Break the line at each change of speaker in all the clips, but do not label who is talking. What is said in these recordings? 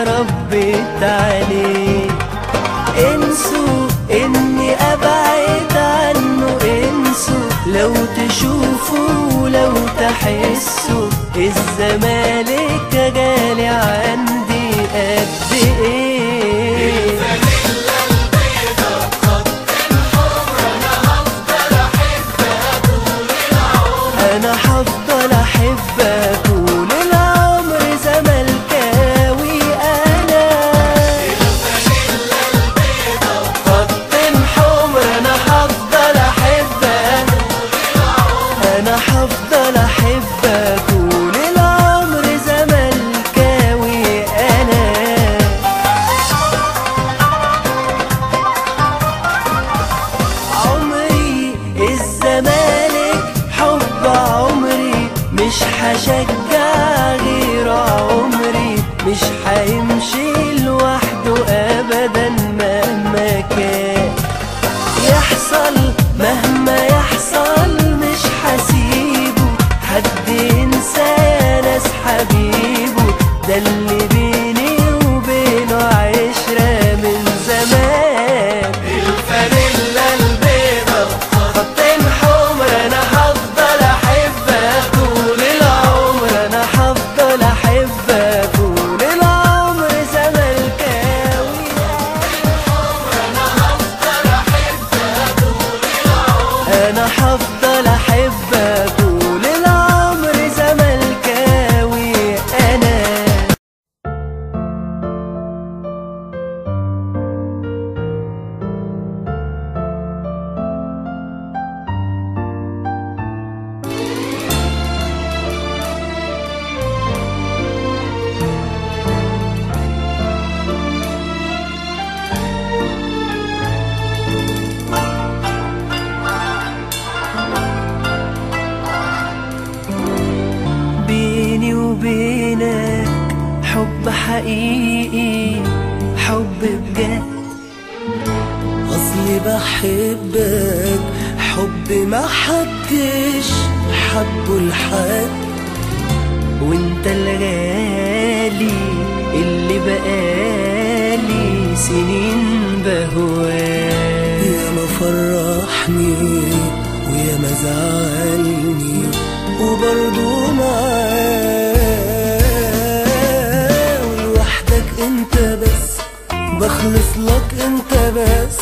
تربيت عليه. انسوا اني ابعد عنه، انسوا لو تشوفوا لو تحسوا الزمالك غالي عندي قد ايه.
الفانيلا البيضا بخط الحمر انا هفضل احبها طول العمر،
انا هفضل احبها طول العمر زملكاوي انا.
الفانيلا البيضا
خط حمر انا هفضل احبها
طول العمر،
انا هفضل احبها طول العمر زملكاوي انا. عمري الزمالك حب عمري، مش هشجع غير عمري، مش هيمشي لوحده ابدا مهما كان يحصل، مهما يحصل مش هسيبه حد ينسى يا ناس حبيبه، ده اللي بيني وبينه عشرة من زمان. الفانيلا البيضا خط حمر انا هفضل احبها طول العمر، انا هفضل احبها طول العمر زملكاوي.
انا هفضل احبها طول العمر،
انا هفضل احبها طول العمر زملكاوي انا. بيني وبينك حب حقيقي، حب بجد، اصلي بحبك حب ما حدش حبه لحد، وانت الغالي اللي بقالي سنين بهواك. يا ما فرحني ويا ما زعلني وبرضه معاه، ولوحدك انت بس بخلص لك انت بس.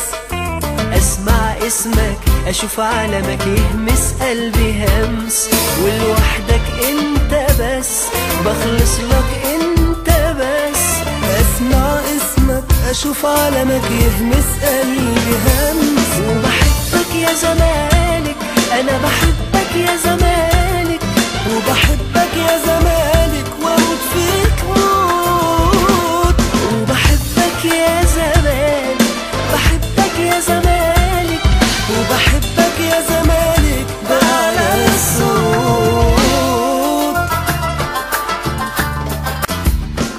اسمع اسمك اشوف علمك يهمس قلبي همس، ولوحدك انت بس بخلص لك انت بس. اسمع اسمك اشوف علمك يهمس قلبي همس، وبحبك يا زمالك انا بحبك يا زمالك، وبحبك يا زمالك واموت فيك موت. وبحبك يا زمالك بحبك يا زمالك، وبحبك يا زمالك بأعلى الصوت.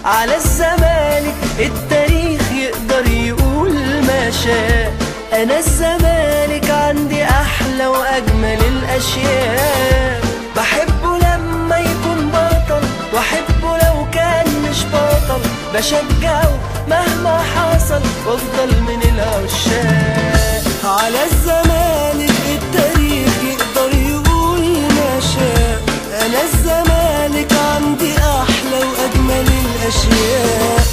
على الزمالك التاريخ يقدر يقول ما شاء، انا الزمالك عندي احلى واجمل الاشياء. بحبه لما يكون بطل واحبه لو كان مش بطل، بشجعه مهما حصل وافضل من العشاق. على الزمالك التاريخ يقدر يقول ما شاء، انا الزمالك عندي احلى واجمل الاشياء.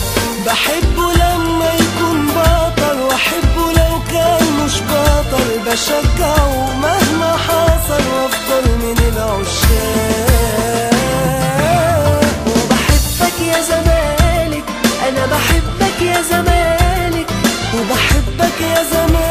بحبه لما يكون بطل واحبه لو كان مش بطل، بشجعه مهما حصل وافضل من العشاق. وبحبك يا زمالك انا بحبك يا زمالك، وبحبك يا زمالك